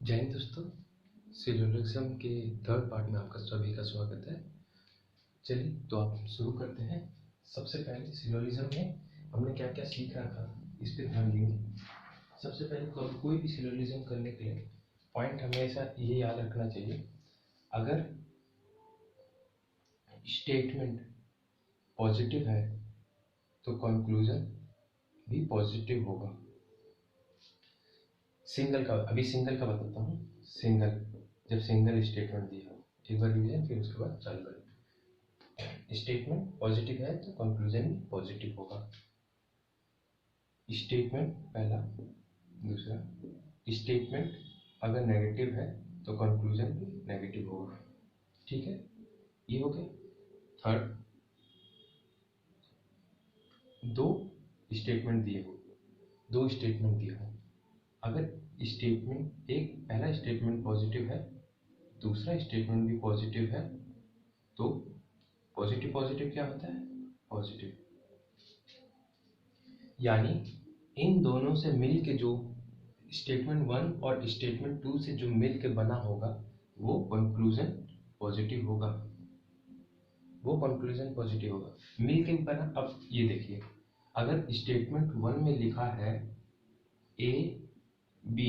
जय हिंद दोस्तों, सिलोजिज्म के थर्ड पार्ट में आपका सभी का स्वागत है। चलिए तो आप शुरू करते हैं। सबसे पहले सिलोजिज्म में हमने क्या क्या सीखा था इस पे ध्यान देंगे। सबसे पहले कोई भी सिलोजिज्म करने के लिए पॉइंट हमेशा ये याद रखना चाहिए, अगर स्टेटमेंट पॉजिटिव है तो कंक्लूजन भी पॉजिटिव होगा। सिंगल का बताता हूँ। जब सिंगल स्टेटमेंट दिया हो, एक बार रिवीजन फिर उसके बाद चालू करें। स्टेटमेंट पॉजिटिव है तो कंक्लूजन भी पॉजिटिव होगा। स्टेटमेंट पहला। दूसरा, स्टेटमेंट अगर नेगेटिव है तो कंक्लूजन भी नेगेटिव होगा। ठीक है, ये हो गया। थर्ड, दो स्टेटमेंट दिए हो, अगर स्टेटमेंट पहला स्टेटमेंट पॉजिटिव है, दूसरा स्टेटमेंट भी पॉजिटिव है, तो पॉजिटिव क्या होता है? पॉजिटिव। यानी इन दोनों से मिल के जो स्टेटमेंट 1 और स्टेटमेंट 2 से जो मिल के बना होगा वो कंक्लूजन पॉजिटिव होगा। मिल के बना। अब ये देखिए, अगर स्टेटमेंट 1 में लिखा है ए बी,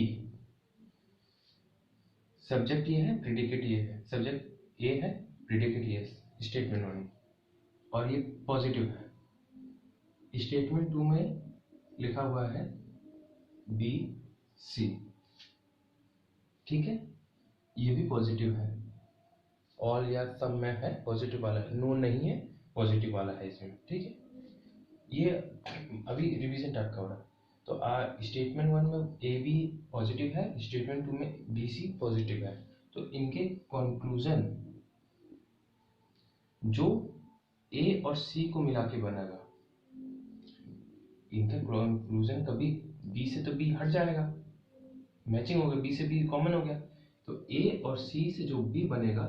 सब्जेक्ट ये है, प्रेडिकेट ये है। सब्जेक्ट ए है, प्रेडिकेट ये है स्टेटमेंट 1 में, और ये पॉजिटिव है। स्टेटमेंट 2 में लिखा हुआ है बी सी, ठीक है, ये भी पॉजिटिव है। ऑल या सब में है, पॉजिटिव वाला है। नो नहीं है, पॉजिटिव वाला है इसमें। ठीक है, ये अभी रिवीजन टाइप का हो रहा है। तो स्टेटमेंट 1 में ए बी पॉजिटिव है, स्टेटमेंट 2 में बी सी पॉजिटिव है, तो इनके कंक्लूजन जो ए और सी को मिला के बनेगा, इनका कंक्लूजन कभी बी से तो बी हट जाएगा, मैचिंग हो गया, बी से बी कॉमन हो गया, तो ए और सी से जो भी बनेगा,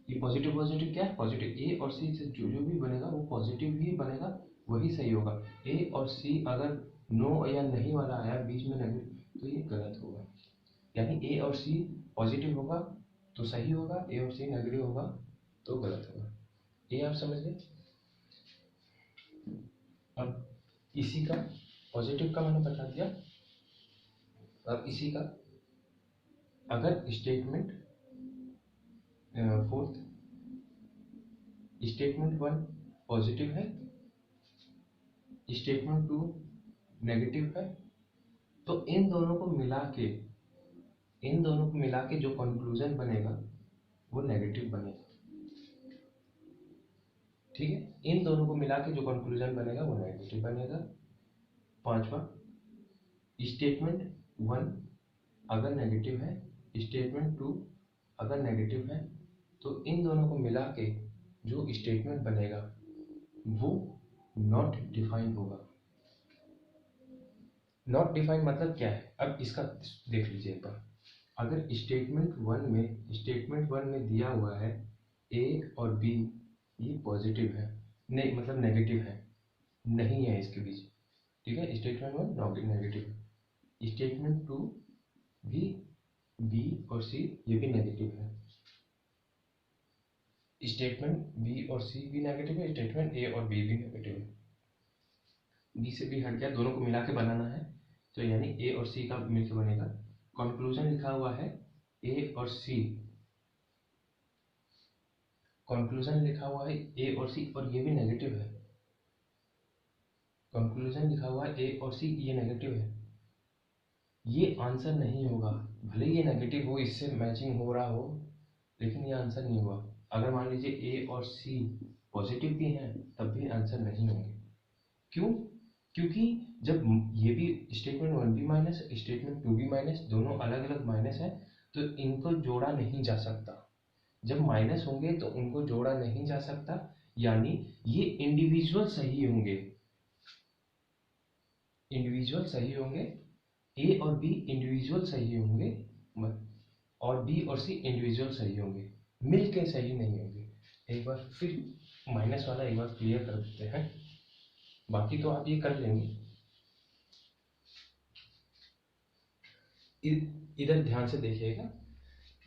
ये पॉजिटिव क्या है? पॉजिटिव। ए और सी से जो भी बनेगा वो पॉजिटिव ही बनेगा, वही सही होगा। ए और सी अगर नो या नहीं वाला आया बीच में नेगेटिव, तो ये गलत होगा। यानी ए और सी पॉजिटिव होगा तो सही होगा, ए और सी नेगेटिव होगा तो गलत होगा। ये आप समझ गए। अब इसी का पॉजिटिव का मैंने बता दिया। अब इसी का अगर स्टेटमेंट फोर्थ, स्टेटमेंट 1 पॉजिटिव है, स्टेटमेंट 2 नेगेटिव है, तो इन दोनों को मिला के जो कंक्लूजन बनेगा वो नेगेटिव बनेगा। ठीक है, इन दोनों को मिला के जो कंक्लूजन बनेगा वो नेगेटिव बनेगा। पांचवा, स्टेटमेंट 1 अगर नेगेटिव है, स्टेटमेंट 2 अगर नेगेटिव है, तो इन दोनों को मिला के जो स्टेटमेंट बनेगा वो नॉट डिफाइंड होगा। नॉट डिफाइंड मतलब क्या है? अब इसका देख लीजिए एक बार। अगर स्टेटमेंट 1 में दिया हुआ है ए और बी, ये पॉजिटिव है, नहीं मतलब नेगेटिव है, नहीं है इसके बीच। ठीक है, स्टेटमेंट 1 नेगेटिव है, स्टेटमेंट 2 भी बी और सी ये भी नेगेटिव है, स्टेटमेंट बी और सी भी नेगेटिव है, स्टेटमेंट ए और बी भी नेगेटिव है। बी से बी हट गया, दोनों को मिला के बनाना है, तो यानी ए और सी का मिलकर बनेगा। कंक्लूजन लिखा हुआ है ए और सी, कंक्लूजन लिखा हुआ है ए और सी, और ये भी नेगेटिव है। कंक्लूजन लिखा हुआ है ए और सी, ये नेगेटिव है, ये आंसर नहीं होगा। भले ये नेगेटिव हो, इससे मैचिंग हो रहा हो, लेकिन ये आंसर नहीं हुआ। अगर मान लीजिए ए और सी पॉजिटिव भी हैं तब भी आंसर नहीं होंगे। क्यों? क्योंकि जब ये भी स्टेटमेंट 1 भी माइनस, स्टेटमेंट 2 भी माइनस, दोनों अलग अलग माइनस है, तो इनको जोड़ा नहीं जा सकता। जब माइनस होंगे तो उनको जोड़ा नहीं जा सकता, यानी ये इंडिविजुअल सही होंगे। ए और बी इंडिविजुअल सही होंगे, और बी और सी इंडिविजुअल सही होंगे, मिलके सही नहीं होंगे। एक बार फिर माइनस वाला एक बार क्लियर कर देते हैं, बाकी तो आप ये कर लेंगे। इधर ध्यान से देखिएगा,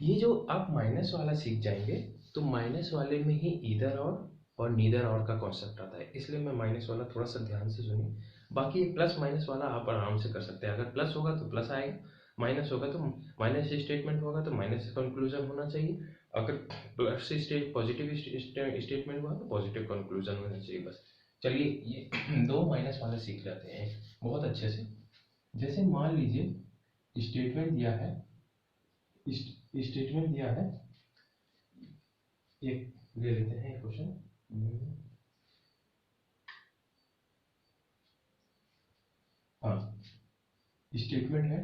ये जो आप माइनस वाला सीख जाएंगे तो माइनस वाले में ही ईदर और नीदर और का कॉन्सेप्ट आता है, इसलिए मैं माइनस वाला थोड़ा सा ध्यान से सुनिए। बाकी प्लस माइनस वाला आप आराम से कर सकते हैं, अगर प्लस होगा तो प्लस आएगा, माइनस होगा तो माइनस स्टेटमेंट होगा तो माइनस कंक्लूजन होना चाहिए, अगर प्लस पॉजिटिव स्टेटमेंट हुआ तो पॉजिटिव कंक्लूजन होना चाहिए। बस चलिए ये दो माइनस वाले सीख जाते हैं बहुत अच्छे से। जैसे मान लीजिए स्टेटमेंट दिया है, स्टेटमेंट दिया है, एक ले लेते हैं क्वेश्चन। हाँ, स्टेटमेंट है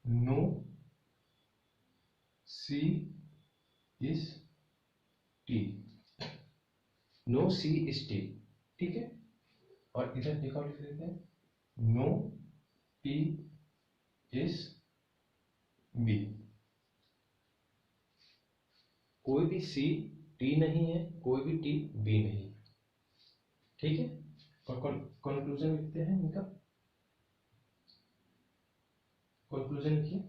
no C is T, no C is T, ठीक है। और इधर एक और लिख देते हैं नो टी इज बी, कोई भी सी टी नहीं है, कोई भी टी बी नहीं, ठीक है। और कंक्लूजन लिखते हैं इनका, कंक्लूजन लिखिए,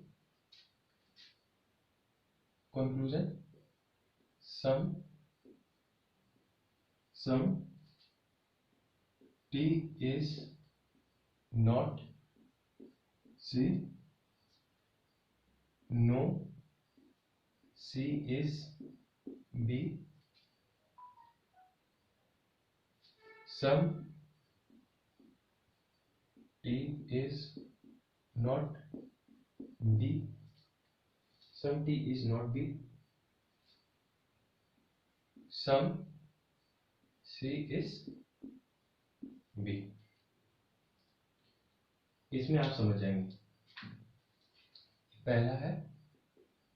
conclusion some T is not C, no C is B, some T is not B, some T is not B, some C is B. इसमें आप समझ जाएंगे, पहला है,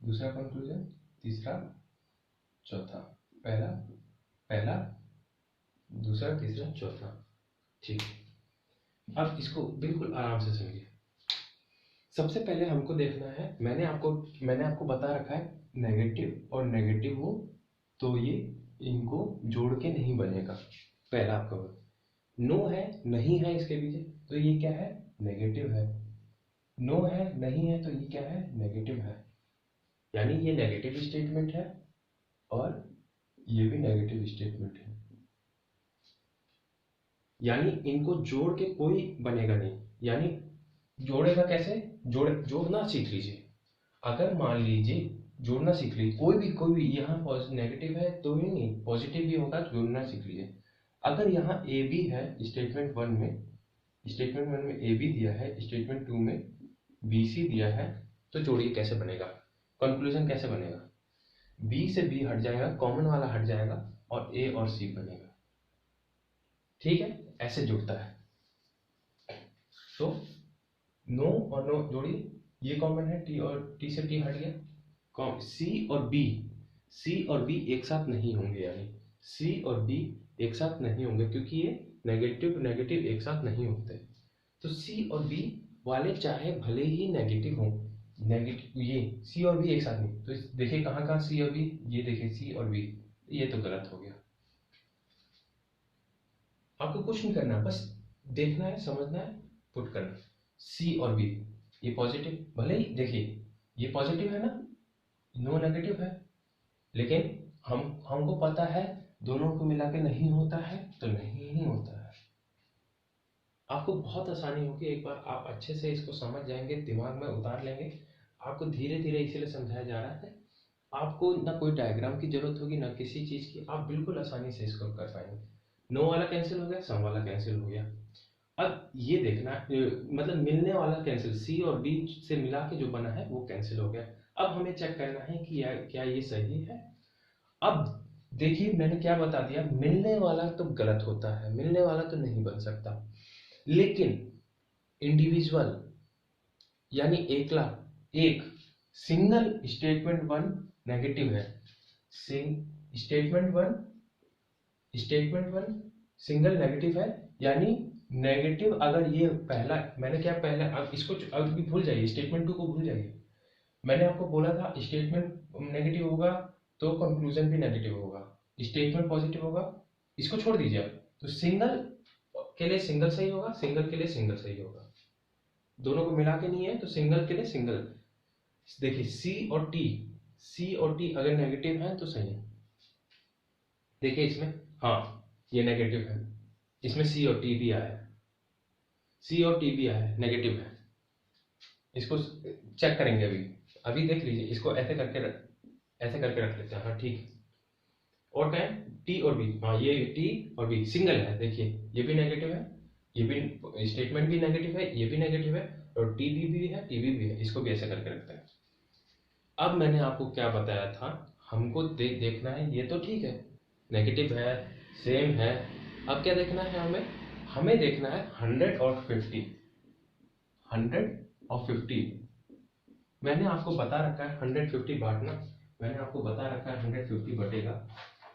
दूसरा कंक्लूजन, तीसरा, चौथा, पहला दूसरा तीसरा चौथा, ठीक। अब इसको बिल्कुल आराम से समझिए। सबसे पहले हमको देखना है, मैंने आपको बता रखा है नेगेटिव और नेगेटिव हो तो ये इनको जोड़ के नहीं बनेगा। पहला आपका नो है नहीं है इसके पीछे तो ये क्या है, नेगेटिव है, नो है नहीं है तो ये क्या है, नेगेटिव है, यानी ये नेगेटिव स्टेटमेंट है और ये भी नेगेटिव स्टेटमेंट है, यानी इनको जोड़ के कोई बनेगा नहीं। यानी जोड़ेगा कैसे, जोड़ना सीख लीजिए। अगर मान लीजिए जोड़ना सीख लीजिए, कोई भी यहाँ नेगेटिव है तो ही नहीं, पॉजिटिव भी होगा, जोड़ना सीख लीजिए। अगर यहाँ ए बी है स्टेटमेंट वन में ए बी दिया है, स्टेटमेंट टू में बी सी दिया है, तो जोड़िए कैसे बनेगा, कंक्लूजन कैसे बनेगा, बी से बी हट जाएगा, कॉमन वाला हट जाएगा और ए और सी बनेगा, ठीक है। ऐसे जुड़ता है, तो नो और नो जोड़िए, ये कॉमन है, टी और टी से टी हट गया, सी और बी एक साथ नहीं होंगे, यानी सी और बी एक साथ नहीं होंगे क्योंकि ये नेगेटिव नेगेटिव एक साथ नहीं होते। तो सी और बी वाले चाहे भले ही नेगेटिव हो, नेगेटिव ये सी और बी एक साथ नहीं, तो देखिए कहाँ कहाँ सी और बी, ये देखिए सी और बी, ये तो गलत हो गया। आपको कुछ नहीं करना, बस देखना है, समझना है, पुट करना, सी और बी ये पॉजिटिव, भले ही देखिए ये पॉजिटिव है ना, नो नेगेटिव है, लेकिन हमको पता है दोनों को मिला के नहीं होता है तो नहीं ही होता है। आपको बहुत आसानी होगी, एक बार आप अच्छे से इसको समझ जाएंगे, दिमाग में उतार लेंगे। आपको धीरे धीरे इसीलिए समझाया जा रहा है, आपको ना कोई डायग्राम की जरूरत होगी ना किसी चीज की, आप बिल्कुल आसानी से इसको कर पाएंगे। नो वाला कैंसिल हो गया, सम वाला कैंसिल हो गया। अब ये देखना मतलब मिलने वाला कैंसिल, सी और बी से मिला के जो बना है वो कैंसिल हो गया। अब हमें चेक करना है कि क्या ये सही है। अब देखिए मैंने क्या बता दिया, मिलने वाला तो गलत होता है, मिलने वाला तो नहीं बन सकता, लेकिन इंडिविजुअल यानी एकला, एक सिंगल स्टेटमेंट वन नेगेटिव है, स्टेटमेंट वन सिंगल नेगेटिव है, यानी नेगेटिव अगर ये पहला, मैंने क्या पहला, अब इसको अब भी भूल जाइए, स्टेटमेंट टू को भूल जाइए। मैंने आपको बोला था स्टेटमेंट नेगेटिव होगा तो कंक्लूजन भी नेगेटिव होगा, स्टेटमेंट पॉजिटिव होगा, इसको छोड़ दीजिए आप, तो सिंगल के लिए सिंगल सही होगा, सिंगल के लिए सिंगल सही होगा, दोनों को मिला के नहीं है तो सिंगल के लिए सिंगल। देखिए सी और टी अगर नेगेटिव है तो सही है। देखिए इसमें, हाँ ये नेगेटिव है, इसमें सी और टी भी आया है, सी और टी भी आया है, नेगेटिव है। इसको चेक करेंगे अभी, अभी देख लीजिए, इसको ऐसे करके रख लेते हैं। हाँ ठीक है। और क्या है, टी और बी, हाँ ये टी और बी सिंगल है, देखिए ये भी नेगेटिव है, ये भी स्टेटमेंट भी नेगेटिव है, ये भी नेगेटिव है, और टी भी है, टी भी है, इसको भी ऐसे करके रखते हैं। अब मैंने आपको क्या बताया था, हमको देखना है, ये तो ठीक है नेगेटिव है, सेम है। अब क्या देखना है हमें देखना है 100 और 50, 100 और 50। मैंने आपको बता रखा है 150 बांटना, मैंने आपको बता रखा है 150 बटेगा,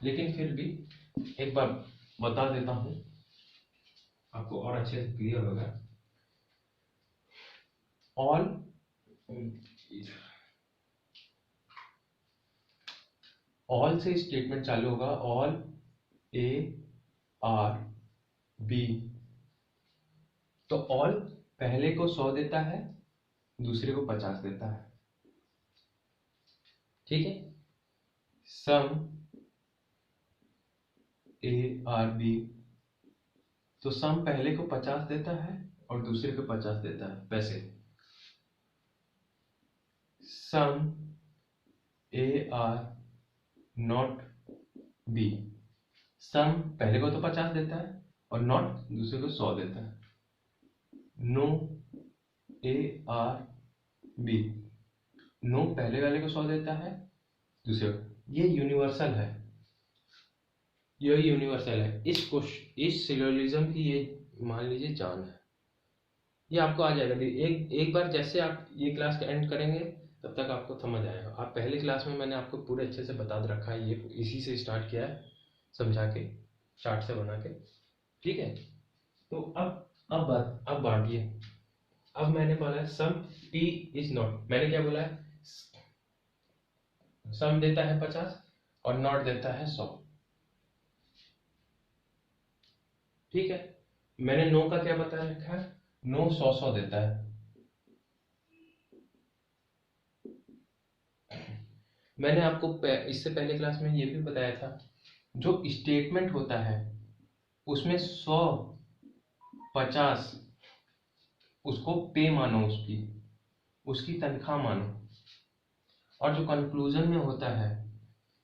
लेकिन फिर भी एक बार बता देता हूं आपको और अच्छे से क्लियर होगा। ऑल से स्टेटमेंट चालू होगा, ऑल ए आर बी। तो ऑल पहले को 100 देता है, दूसरे को 50 देता है, ठीक है। सम ए आर बी, तो सम पहले को 50 देता है और दूसरे को 50 देता है पैसे। सम ए आर नॉट बी, सम पहले को तो 50 देता है और नॉट दूसरे को 100 देता है। No A are B, no पहले वाले को 100 देता है, दूसरे को। ये यूनिवर्सल है, ये यूनिवर्सल है। इस सिलोजिज्म की ये मान लीजिए जान है, ये आपको आ जाएगा। एक बार जैसे आप ये क्लास का एंड करेंगे तब तक आपको समझ आएगा। आप पहले क्लास में मैंने आपको पूरे अच्छे से बता रखा है, ये इसी से स्टार्ट किया है, समझा के चार्ट से बना के, ठीक है। तो अब बांटिए। अब मैंने बोला है सम टी इज नॉट, मैंने क्या बोला है, सम देता है 50 और नॉट देता है 100, ठीक है। मैंने नो का क्या बता रखा है, नो 100 देता है। मैंने आपको इससे पहले क्लास में ये भी बताया था, जो स्टेटमेंट होता है उसमें 100 50 उसको पे मानो, उसकी तनख्वाह मानो, और जो कंक्लूजन में होता है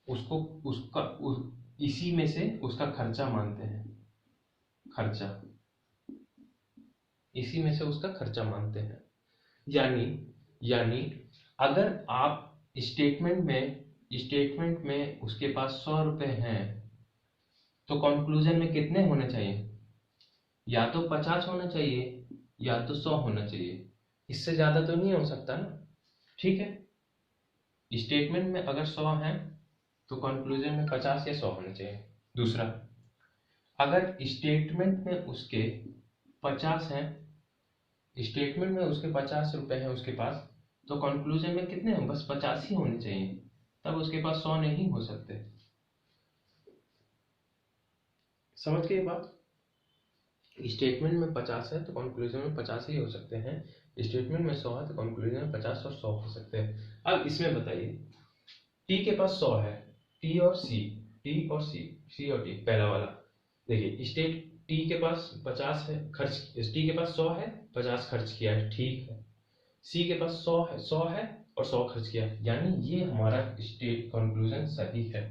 उसको इसी में से उसका खर्चा मानते हैं, खर्चा, इसी में से उसका खर्चा मानते हैं। यानी अगर आप स्टेटमेंट में उसके पास 100 रुपए हैं, तो कंक्लूजन में कितने होने चाहिए, या तो 50 होना चाहिए या तो 100 होना चाहिए, इससे ज्यादा तो नहीं हो सकता ना, ठीक है। स्टेटमेंट में अगर 100 है तो कंक्लूजन में 50 या 100 होने चाहिए। दूसरा, अगर स्टेटमेंट में उसके 50 हैं, स्टेटमेंट में उसके 50 रुपए हैं उसके पास, तो कंक्लूजन में कितने हैं, बस 50 ही होने चाहिए, तब उसके पास 100 नहीं हो सकते। समझ गए बात। स्टेटमेंट में 50 है तो कंक्लूजन में 50 ही हो सकते हैं, स्टेटमेंट में 100 है तो कंक्लूजन में 50 और 100 हो सकते हैं। अब इसमें बताइए, टी के पास 100 है, टी और सी, सी और टी, पहला वाला देखिए, स्टेट टी के पास 50 है, खर्च, टी के पास 100 है, 50 खर्च किया है, ठीक है। सी के पास 100 है और 100 खर्च किया है, यानी ये हमारा स्टेट कंक्लूजन सही है,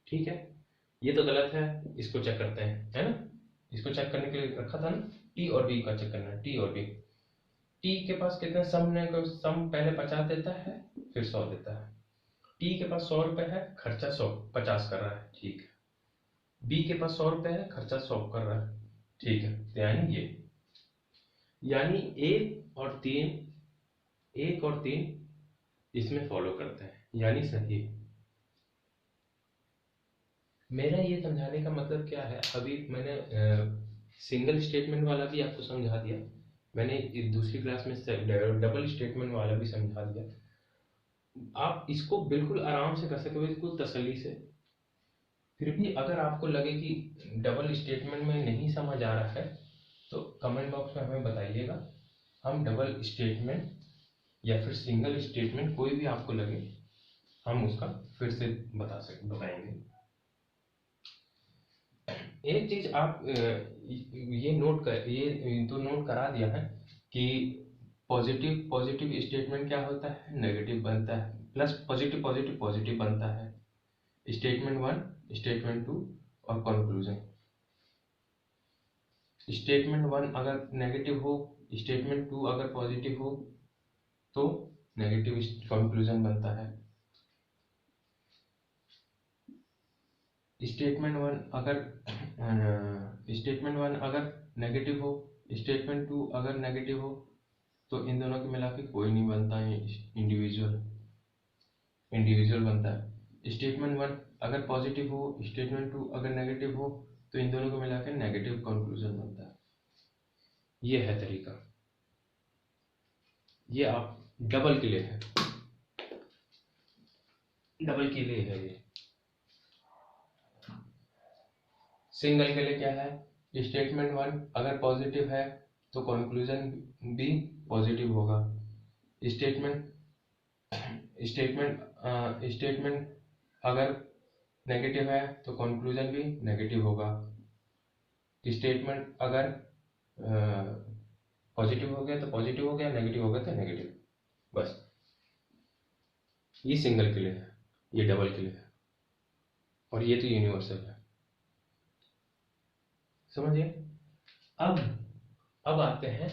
ठीक है। ये तो गलत है, इसको चेक करते हैं, है ना। इसको चेक करने के लिए रखा था ना, टी और बी का चेक करना है, टी और बी। टी के पास कितने सम पहले 50 देता है फिर 100 देता है। टी के पास 100 रुपए है, खर्चा 50 कर रहा है, ठीक है। बी के पास 100 रुपए है, खर्चा 100 कर रहा है, ठीक है। तो यानी एक और तीन इसमें फॉलो करते हैं, यानी सही। मेरा ये समझाने का मतलब क्या है, अभी मैंने सिंगल स्टेटमेंट वाला भी आपको समझा दिया, मैंने दूसरी क्लास में डबल स्टेटमेंट वाला भी समझा दिया। आप इसको बिल्कुल आराम से कर सकते हो, बिल्कुल तसल्ली से। फिर भी अगर आपको लगे कि डबल स्टेटमेंट में नहीं समझ आ रहा है तो कमेंट बॉक्स में हमें बताइएगा, हम डबल स्टेटमेंट या फिर सिंगल स्टेटमेंट, कोई भी आपको लगे, हम उसका फिर से बताएंगे। एक चीज आप ये तो नोट करा दिया है कि पॉजिटिव स्टेटमेंट क्या होता है, नेगेटिव बनता है, प्लस पॉजिटिव पॉजिटिव पॉजिटिव बनता है। स्टेटमेंट 1, स्टेटमेंट 2 और कंक्लूजन। स्टेटमेंट 1 अगर नेगेटिव हो, स्टेटमेंट 2 अगर पॉजिटिव हो तो नेगेटिव कंक्लूजन बनता है। स्टेटमेंट 1 अगर नेगेटिव हो, स्टेटमेंट 2 अगर नेगेटिव हो, तो इन दोनों के मिला के कोई नहीं बनता है, इंडिविजुअल बनता है। स्टेटमेंट 1 अगर पॉजिटिव हो, स्टेटमेंट 2 अगर नेगेटिव हो, तो इन दोनों को मिला के नेगेटिव कंक्लूजन बनता है। ये है तरीका। ये आप डबल के लिए है, डबल के लिए है। ये सिंगल के लिए क्या है, स्टेटमेंट 1 अगर पॉजिटिव है तो कंक्लूजन भी पॉजिटिव होगा। स्टेटमेंट स्टेटमेंट अगर नेगेटिव है तो कंक्लूजन भी नेगेटिव होगा। स्टेटमेंट अगर पॉजिटिव हो गया तो पॉजिटिव हो गया, नेगेटिव हो गया तो नेगेटिव। बस ये सिंगल के लिए है, ये डबल के लिए है, और ये तो यूनिवर्सल है। समझिए। अब आते हैं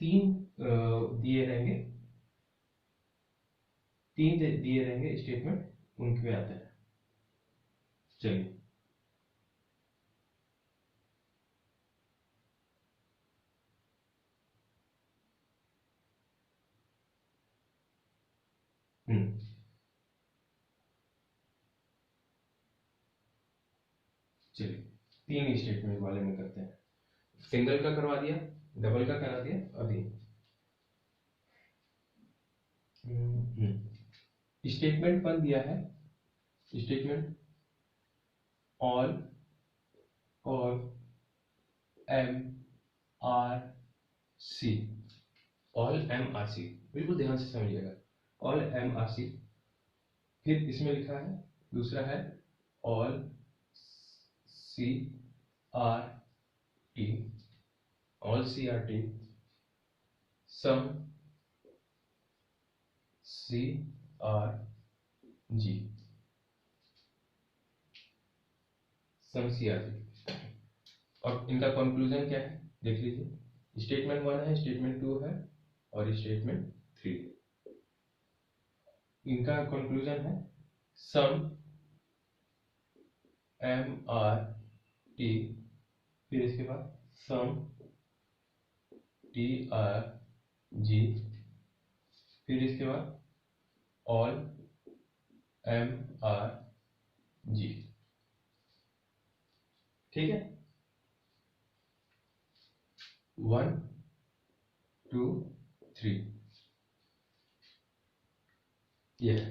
तीन दिए रहेंगे स्टेटमेंट, उनके पे आते हैं। चलिए, चलिए तीन स्टेटमेंट वाले में करते हैं। सिंगल का करवा दिया, डबल का करा दिया, अभी स्टेटमेंट 1 दिया है। Statement all M are C, all M are C, बिल्कुल ध्यान से समझिएगा, ऑल एम आर सी। फिर इसमें लिखा है, दूसरा है all C are T, all C are T, some C are G, some C are G. और इनका कंक्लूजन क्या है देख लीजिए, स्टेटमेंट 1 है, स्टेटमेंट 2 है और स्टेटमेंट 3। इनका कंक्लूजन है सम एम आर टी, फिर इसके बाद सम टी आर जी, फिर इसके बाद ऑल एम आर जी। ठीक है, 1 2 3 ये है।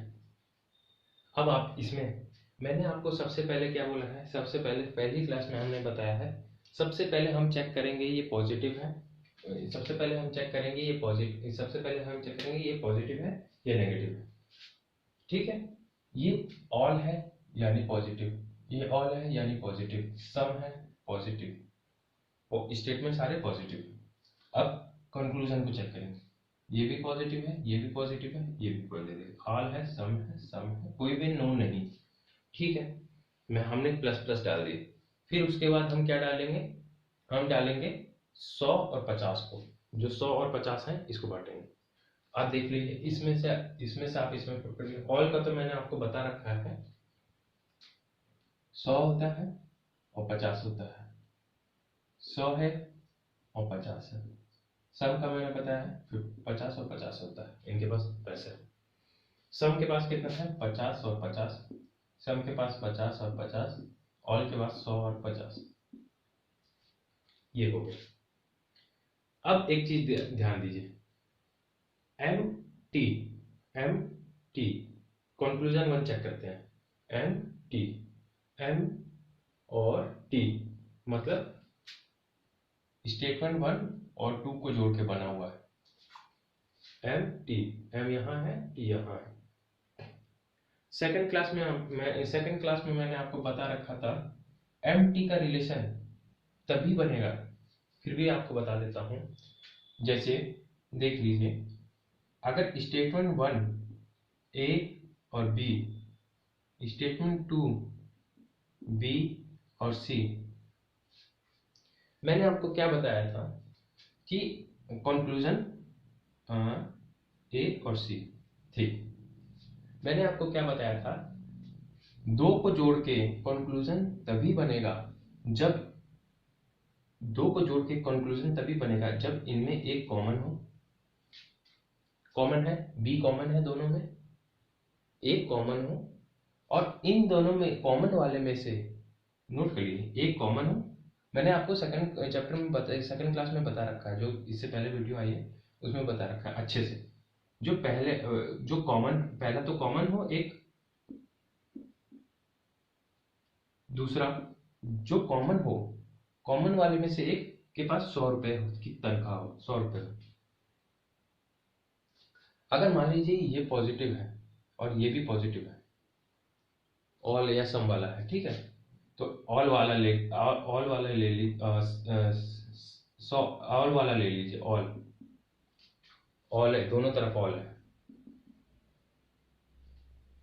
अब आप इसमें, मैंने आपको सबसे पहले क्या बोला है, सबसे पहले पहली क्लास में हमने बताया है, सबसे पहले हम चेक करेंगे ये पॉजिटिव है, सबसे पहले हम चेक करेंगे ये पॉजिटिव है या नेगेटिव है। ठीक है, ये ऑल है यानी पॉजिटिव, ये ऑल है यानी पॉजिटिव, सम है पॉजिटिव, स्टेटमेंट सारे पॉजिटिव। अब कंक्लूजन को चेक करेंगे, ये भी पॉजिटिव है, ये भी पॉजिटिव है, ये भी पॉजिटिव, ऑल है, सम है, कोई भी नो नहीं। ठीक है, हमने प्लस प्लस डाल दिए। फिर उसके बाद हम क्या डालेंगे, हम डालेंगे 100 और 50 को, जो 100 और 50 है इसको बांटेंगे। आप देख लीजिए, इसमें से आप इसमें पुट करिए। ऑल का तो मैंने आपको बता रखा है, 100 होता है और 50 होता है, 100 है और 50 है। सम का मैंने बताया है, फिर 50 और 50 होता है, इनके पास पैसे है। सम के पास कितना है, 50 और 50, सम के पास 50 और 50, ऑल के पास 100 और 50, ये हो गया। अब एक चीज ध्यान दीजिए, एम टी कंक्लूजन 1 चेक करते हैं। एम और टी मतलब स्टेटमेंट 1 और 2 को जोड़ के बना हुआ है। एम टी, एम यहाँ है, टी यहाँ है। सेकंड क्लास में मैंने आपको बता रखा था एम टी का रिलेशन तभी बनेगा, फिर भी आपको बता देता हूँ। जैसे देख लीजिए, अगर स्टेटमेंट 1 ए और बी, स्टेटमेंट 2 बी और सी, मैंने आपको क्या बताया था कि कंक्लूजन ए और सी थी। मैंने आपको क्या बताया था, 2 को जोड़ के कंक्लूजन तभी बनेगा जब 2 को जोड़ के कंक्लूजन तभी बनेगा जब इनमें एक कॉमन हो। कॉमन है, बी कॉमन है दोनों में, एक कॉमन हो, और इन दोनों में कॉमन वाले में से नोट कर लीजिए एक कॉमन हो। मैंने आपको सेकंड चैप्टर में सेकंड क्लास में बता रखा है, जो इससे पहले वीडियो आई है उसमें बता रखा है अच्छे से। जो पहले जो कॉमन, पहला तो कॉमन हो एक, दूसरा जो कॉमन हो, कॉमन वाले में से एक के पास 100 रुपए की तनख्वाह हो, 100 रुपए हो। अगर मान लीजिए ये पॉजिटिव है और ये भी पॉजिटिव है, ऑल या सम वाला है, ठीक है, तो ऑल वाला ले लीजिए, ऑल वाला ले लीजिए, ऑल है, दोनों तरफ ऑल है,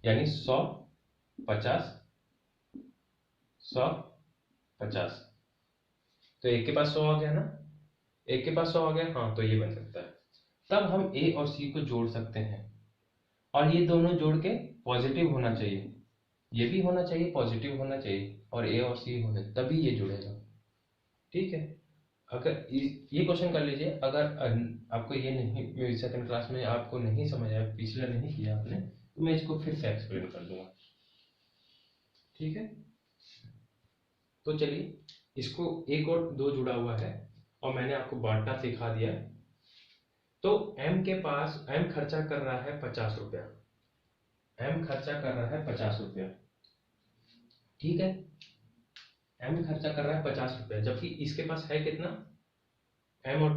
यानी 100 50 100 50, तो एक के पास 100 आ गया ना, एक के पास 100 आ गया, हाँ, तो ये बन सकता है। तब हम ए और सी को जोड़ सकते हैं, और ये दोनों जोड़ के पॉजिटिव होना चाहिए, ये भी होना चाहिए, पॉजिटिव होना चाहिए, और ए और सी होने, तभी ये जुड़ेगा, ठीक है। अगर ये क्वेश्चन कर लीजिए, अगर आपको ये नहीं, सेकंड क्लास में आपको नहीं समझ आया, पिछला नहीं किया आपने, तो मैं इसको फिर से एक्सप्लेन कर दूंगा, ठीक है। तो चलिए, इसको एक और 2 जुड़ा हुआ है और मैंने आपको बांटना सिखा दिया। तो एम खर्चा कर रहा है 50 रुपया, एम खर्चा कर रहा है 50 रुपया, ठीक है। एम खर्चा कर रहा है 50 रुपया, जबकि इसके पास है कितना, एम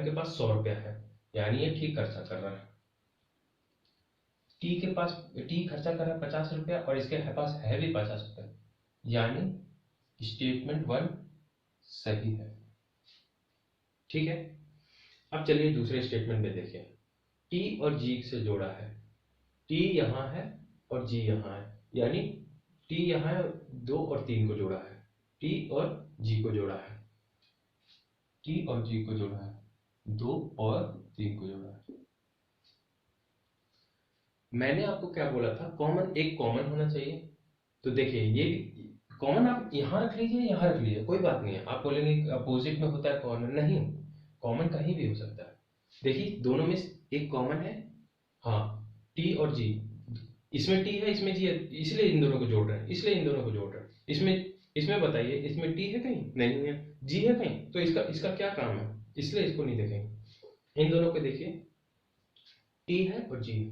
के पास 100 रुपया है, यानी ये ठीक खर्चा कर रहा है। टी खर्चा कर रहा है 50 रुपया और इसके पास है भी 50 रुपया, यानी स्टेटमेंट 1 सही है, ठीक है। अब चलिए दूसरे स्टेटमेंट में देखिए, टी और जी से जोड़ा है, टी यहाँ है और जी यहाँ है, यानी टी यहाँ है, 2 और 3 को जोड़ा है, टी और जी को जोड़ा है, टी और जी को जोड़ा है, 2 और 3 को जोड़ा है। मैंने आपको क्या बोला था, कॉमन, एक कॉमन होना चाहिए। तो देखिए, ये कॉमन आप यहाँ रख लीजिए, यहाँ रख लीजिए, कोई बात नहीं है। आप बोलेंगे अपोजिट में होता है कॉमन, नहीं, कॉमन कहीं भी हो सकता है। देखिए, दोनों में एक कॉमन है, हाँ, टी और जी, इसमें टी है, इसमें जी है, इसलिए इन दोनों को जोड़ रहे हैं, इसलिए इन दोनों को जोड़ रहे हैं। इसमें बताइए, इसमें टी है कहीं, नहीं है, जी है कहीं, तो इसका क्या काम है, इसलिए इसको नहीं देखेंगे। इन दोनों को देखिए, टी है और जी है,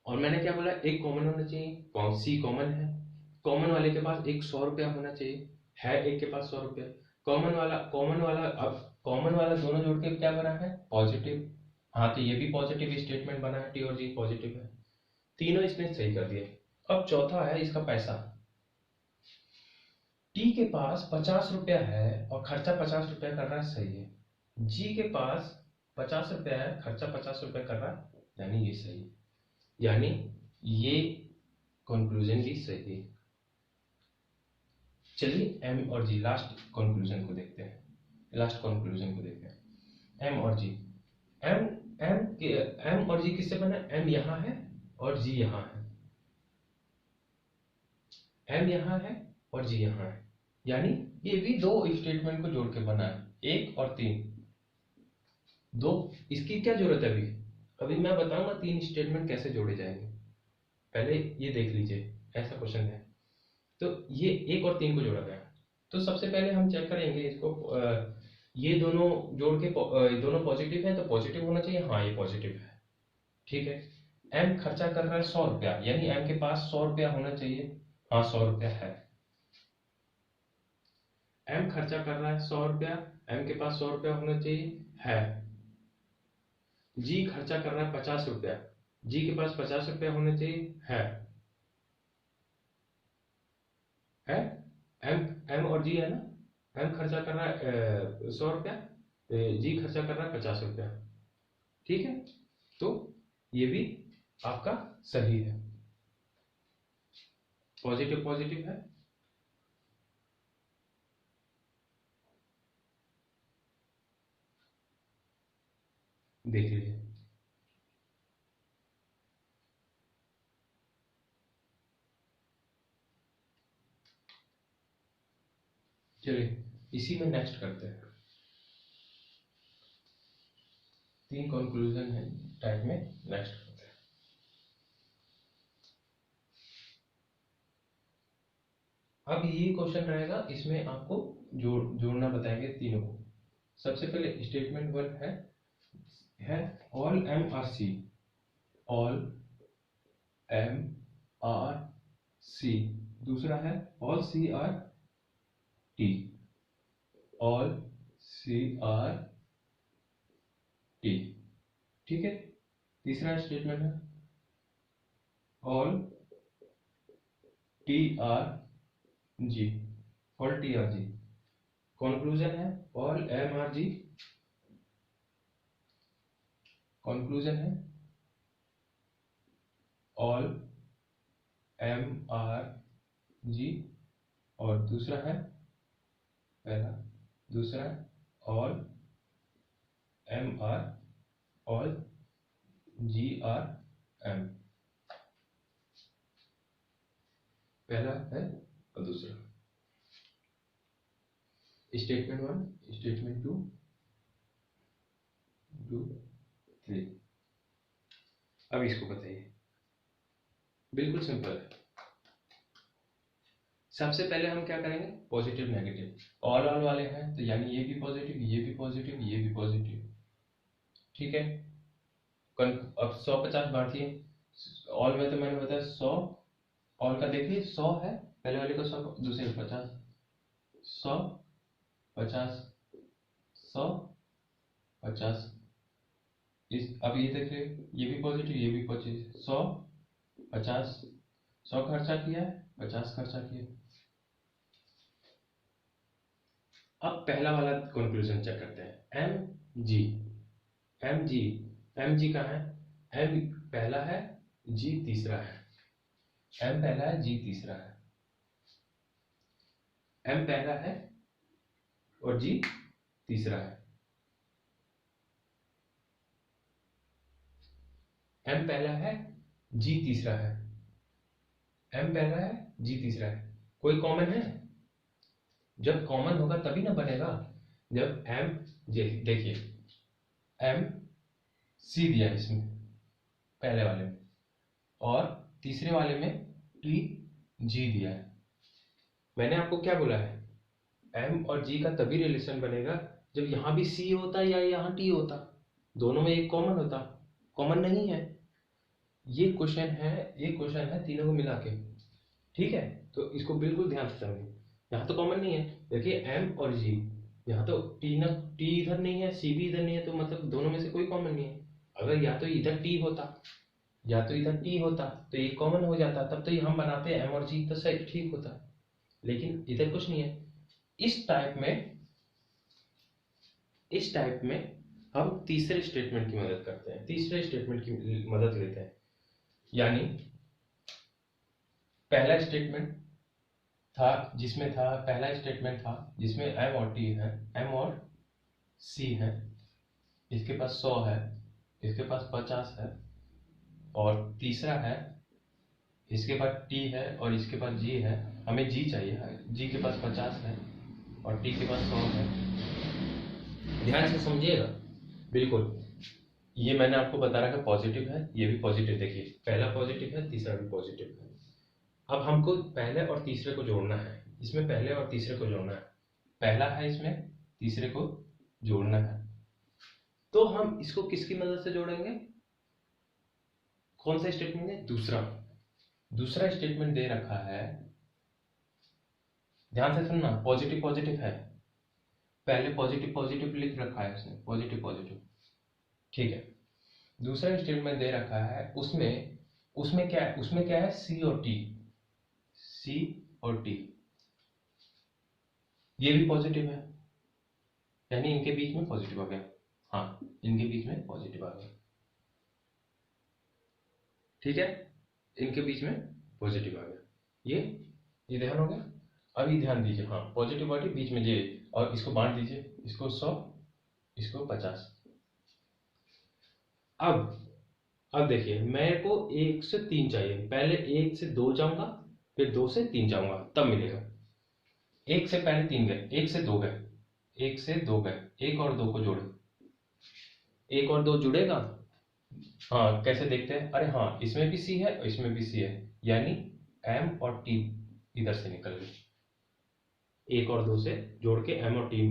और मैंने क्या बोला, एक कॉमन होना चाहिए, सी कॉमन है, कॉमन वाले के पास एक 100 रुपया होना चाहिए, है एक के पास 100 रुपया, कॉमन वाला, अब कॉमन वाला दोनों जोड़ के क्या बना है, पॉजिटिव, हाँ, तो ये भी पॉजिटिव स्टेटमेंट बना है, टी और जी पॉजिटिव है, तीनों इसने सही कर दिए। अब चौथा है इसका पैसा, टी के पास 50 रुपया है और खर्चा 50 रुपया कर रहा है, सही है। जी के पास 50 रुपया है, खर्चा 50 रुपया कर रहा है, यानी ये सही है, यानी ये कंक्लूजन भी सही है। चलिए एम और जी, लास्ट कंक्लूजन को देखते हैं, एम और जी, एम और जी किससे बना, एम यहाँ है और जी यहाँ है, एम यहाँ है और जी यहाँ है, यानी ये भी 2 स्टेटमेंट को जोड़ के बना है, 1 और 3, 2, इसकी क्या जरूरत है अभी मैं बताऊंगा 3 स्टेटमेंट कैसे जोड़े जाएंगे, पहले ये देख लीजिए, ऐसा क्वेश्चन है। तो ये 1 और 3 को जोड़ा गया, तो सबसे पहले हम चेक करेंगे इसको, ये दोनों जोड़ के दोनों पॉजिटिव है, तो पॉजिटिव होना चाहिए, हाँ, ये पॉजिटिव है, ठीक है। एम खर्चा कर रहा है 100 रुपया, यानी एम के पास 100 रुपया होना चाहिए, हाँ, 100 रुपया है। एम खर्चा कर रहा है 100 रुपया, एम के पास 100 रुपया होना चाहिए है। जी खर्चा कर रहा है 50 रुपया, जी के पास 50 रुपया होना चाहिए है। एम एम और जी है ना, एम खर्चा कर रहा है 100 रुपया, जी खर्चा कर रहा है 50 रुपया। ठीक है, तो ये भी आपका सही है, पॉजिटिव पॉजिटिव है। देख लीजिए। चलिए इसी में नेक्स्ट करते हैं। 3 कंक्लूजन है टाइप में, नेक्स्ट करते हैं। अब ये क्वेश्चन रहेगा, इसमें आपको जोड़ना बताएंगे तीनों को। सबसे पहले स्टेटमेंट 1 है all M are C, all M are C. दूसरा है all C are T, all C are T. ठीक है, तीसरा स्टेटमेंट है all T are G, all T are G. Conclusion है all M are G, conclusion है all M are G. और दूसरा है पहला, दूसरा all M are, all G are M. पहला है और दूसरा। Statement 1, statement 2, 2, 3। अब इसको बताइए, बिल्कुल सिंपल है। सबसे पहले हम क्या करेंगे, पॉजिटिव नेगेटिव। ऑल वाले हैं तो यानी ये भी पॉजिटिव, ये भी पॉजिटिव, ये भी पॉजिटिव। ठीक है, अब 150 बांटिए। ऑल में तो मैंने बताया 100, ऑल का देखिए 100 है, पहले वाले को 100, दूसरे को 50, 100 50, 100 50। अब ये देखिए, ये भी पॉजिटिव, ये भी पॉजिटिव। 100 50, 100 खर्चा किया है, 50 खर्चा किया। अब पहला वाला कंक्लूजन चेक करते हैं। M G, M G, M G कहाँ है, एम पहला है, जी तीसरा है। एम पहला है, जी तीसरा है। एम पहला है और जी तीसरा है। एम पहला है, जी तीसरा है। एम पहला है, जी तीसरा है। कोई कॉमन है? जब कॉमन होगा तभी ना बनेगा। जब एम, देखिए एम सी दिया है इसमें पहले वाले में, और तीसरे वाले में टी जी दिया है। मैंने आपको क्या बोला है, एम और जी का तभी रिलेशन बनेगा जब यहां भी सी होता या यहां टी होता, दोनों में एक कॉमन होता। कॉमन नहीं है। ये क्वेश्चन है तीनों को मिला के। ठीक है, तो इसको बिल्कुल ध्यान से समझिए। यहाँ तो कॉमन नहीं है, देखिए एम और जी, यहाँ तो टी इधर नहीं है, सी भी इधर नहीं है, तो मतलब दोनों में से कोई कॉमन नहीं है। अगर या तो इधर टी होता या तो इधर टी होता तो ये कॉमन हो जाता, तब तो ये हम बनाते हैं एम और जी, तो सही ठीक होता। लेकिन इधर कुछ नहीं है। इस टाइप में हम तीसरे स्टेटमेंट की मदद करते हैं, तीसरे स्टेटमेंट की मदद लेते हैं। यानी पहला स्टेटमेंट था जिसमें था, पहला स्टेटमेंट था जिसमें एम और टी है, एम और सी है, इसके पास 100 है, इसके पास 50 है। और तीसरा है, इसके पास टी है और इसके पास जी है। हमें जी चाहिए, जी के पास 50 है और टी के पास 100 है। ध्यान से समझिएगा बिल्कुल। ये मैंने आपको बता रखा पॉजिटिव है, ये भी पॉजिटिव। देखिए पहला पॉजिटिव है, तीसरा भी पॉजिटिव है। अब हमको पहले और तीसरे को जोड़ना है, इसमें पहले और तीसरे को जोड़ना है। पहला है, इसमें तीसरे को जोड़ना है। तो हम इसको किसकी मदद से जोड़ेंगे, कौन सा स्टेटमेंट है, दूसरा स्टेटमेंट दे रखा है। ध्यान से सुनना, पॉजिटिव पॉजिटिव है। पहले पॉजिटिव पॉजिटिव लिख रखा है उसने, पॉजिटिव पॉजिटिव, ठीक है। दूसरा स्टेटमेंट दे रखा है, उसमें उसमें क्या है, सी और टी, सी और टी, ये भी पॉजिटिव है, यानी इनके बीच में पॉजिटिव आ गया। हाँ, इनके बीच में पॉजिटिव आ गया, ठीक है, इनके बीच में पॉजिटिव आ गया। ये ध्यान हो गया। अभी ध्यान दीजिए, हाँ पॉजिटिव पॉजिटिव बीच में ये, और इसको बांट दीजिए, इसको 100, इसको 50। अब देखिए, मेरे को 1 से 3 चाहिए, पहले 1 से 2 जाऊंगा, फिर 2 से 3 जाऊंगा, तब मिलेगा। 1 से पहले 3 गए, 1 से 2 गए, 1 से 2 गए, 1 और 2 को जोड़े, 1 और 2 जुड़ेगा। हाँ, कैसे देखते हैं, अरे हाँ, इसमें भी सी है और इसमें भी सी है, यानी एम और टी इधर से निकल गए, 1 और 2 से जोड़ के एम और टी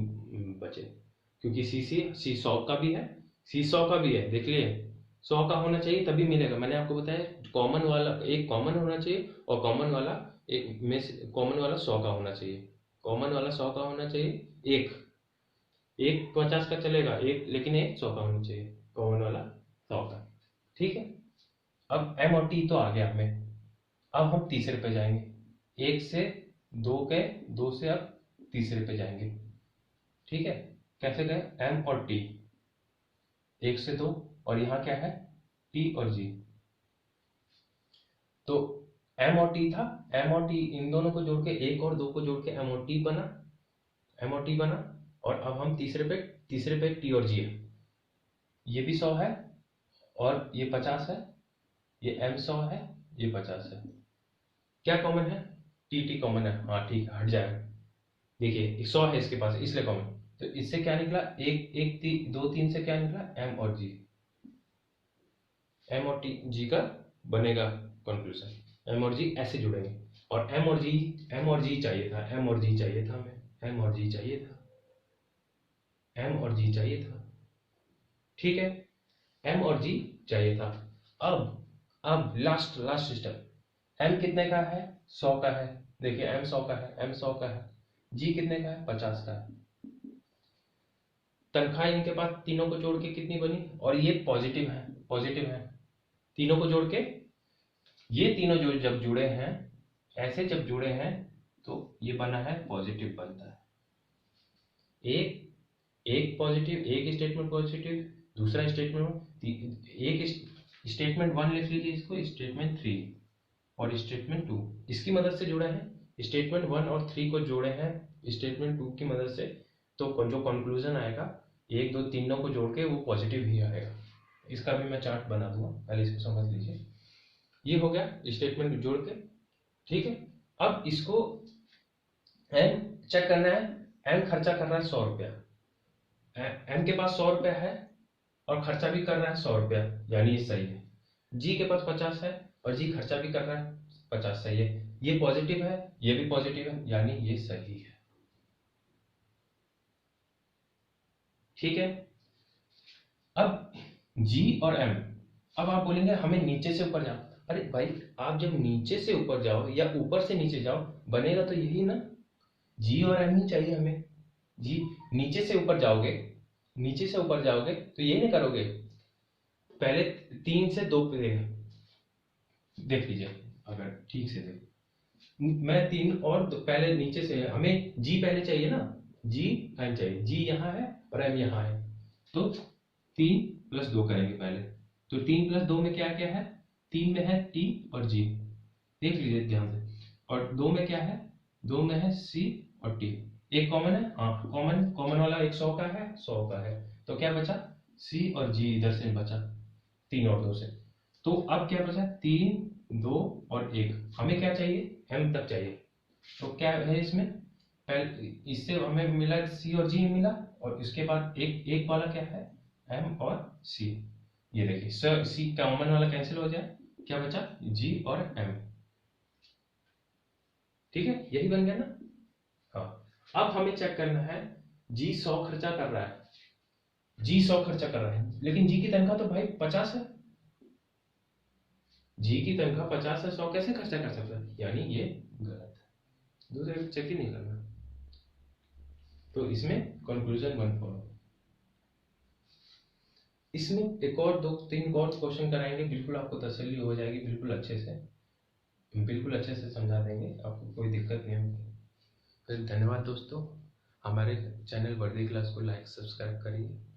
बचे, क्योंकि सी 100 का भी है, सी 100 का भी है, देख लिए 100 का होना चाहिए तभी मिलेगा। मैंने आपको बताया कॉमन वाला एक कॉमन होना चाहिए, और कॉमन वाला एक में कॉमन वाला 100 का होना चाहिए, कॉमन वाला 100 का होना चाहिए, एक 50 का चलेगा, एक लेकिन एक 100 का होना चाहिए, कॉमन वाला 100 का, ठीक है। अब एम और टी तो आ गया हमें, अब हम तीसरे पे जाएंगे, 1 से 2 गए, 2 से अब तीसरे पे जाएंगे, ठीक है। कैसे गए, एम और टी, 1 से 2, और यहाँ क्या है, टी और जी। तो एम और टी था, एम और टी इन दोनों को जोड़ के, 1 और 2 को जोड़ के एम और टी बना, एम और टी बना। और अब हम तीसरे पे टी और जी है, ये भी 100 है और ये 50 है, ये एम 100 है, ये 50 है, क्या कॉमन है, टी कॉमन है, हाँ ठीक है, हट जाएगा। देखिए 100 है इसके पास, इसलिए कॉमन, तो इससे क्या निकला, दो तीन से क्या निकला, एम और जी, एम और टी जी का बनेगा कंक्लूजन, एम और जी ऐसे जुड़ेंगे। और एम और जी चाहिए था, एम और जी चाहिए था हमें, एम और जी चाहिए था, एम और जी चाहिए था, ठीक है, एम और जी चाहिए था। अब लास्ट स्टेप, एम कितने का है, 100 का है, देखिए एम 100 का है, एम 100 का है, जी कितने का है, 50 का है। तनख्वाह इनके पास तीनों को जोड़ के कितनी बनी, और ये पॉजिटिव है, तीनों को जोड़ के, ये तीनों जो जब जुड़े हैं, ऐसे जब जुड़े हैं, तो ये बना है पॉजिटिव बनता है। एक पॉजिटिव, एक स्टेटमेंट पॉजिटिव, दूसरा स्टेटमेंट, एक स्टेटमेंट 1 लिख लीजिए इसको, स्टेटमेंट 3 और स्टेटमेंट 2 इसकी मदद से जुड़े हैं, स्टेटमेंट 1 और 3 को जोड़े हैं स्टेटमेंट 2 की मदद से, तो जो कंक्लूजन आएगा 1 2 तीनों को जोड़ के वो पॉजिटिव ही आएगा। इसका भी मैं चार्ट बना दूंगा, पहले इसको समझ लीजिए। ये हो गया स्टेटमेंट जोड़ के, ठीक है। अब इसको एम चेक करना है, एम खर्चा कर रहा है 100 रुपया, एम के पास 100 रुपया है और खर्चा भी कर रहा है 100 रुपया, यानी ये सही है। जी के पास 50 है और जी खर्चा भी कर रहा है 50, सही है। ये पॉजिटिव है, ये भी पॉजिटिव है, यानी ये सही है, ठीक है। अब जी और एम, अब आप बोलेंगे हमें नीचे से ऊपर जाओ, अरे भाई आप जब नीचे से ऊपर जाओ या ऊपर से नीचे जाओ, बनेगा तो यही ना, जी और एम ही चाहिए हमें। जी नीचे से ऊपर जाओगे, तो यही ना करोगे, पहले 3 से 2 पे देख लीजिए, अगर ठीक से देख, मैं 3 और पहले नीचे से, हमें जी पहले चाहिए ना, जी एम चाहिए, जी यहाँ है और एम यहाँ है, तो 3 + 2 करेंगे पहले, तो 3 + 2 में क्या क्या है, 3 में है टी और जी, देख लीजिए ध्यान से, और 2 में क्या है, 2 में है सी और टी, एक कॉमन है, हाँ कॉमन वाला एक 100 का है, 100 का है, तो क्या बचा, सी और जी इधर से बचा, 3 और 2 से, तो अब क्या बचा, 3 2 और 1, हमें क्या चाहिए, एम तक चाहिए, तो क्या है इसमें, पहले इससे हमें मिला सी और जी मिला, और इसके बाद एक वाला क्या है, एम और सी, ये देखिए सी कॉमन वाला कैंसिल हो जाए, क्या बचा, जी और एम, ठीक है, यही बन गया ना। हाँ, अब हमें चेक करना है, जी 100 खर्चा कर रहा है, लेकिन जी की तनख्वाह तो भाई 50 है, जी की तनख्वाह 50 है, 100 कैसे खर्चा कर सकता है, यानी ये गलत है, दूसरे चेक ही नहीं करना। तो इसमें कंक्लूजन 1 फॉलो। इसमें एक और 2-3 और क्वेश्चन कराएंगे, बिल्कुल आपको तसल्ली हो जाएगी, बिल्कुल अच्छे से समझा देंगे, आपको कोई दिक्कत नहीं होगी। फिर धन्यवाद दोस्तों, हमारे चैनल वर्दी क्लास को लाइक सब्सक्राइब करिए।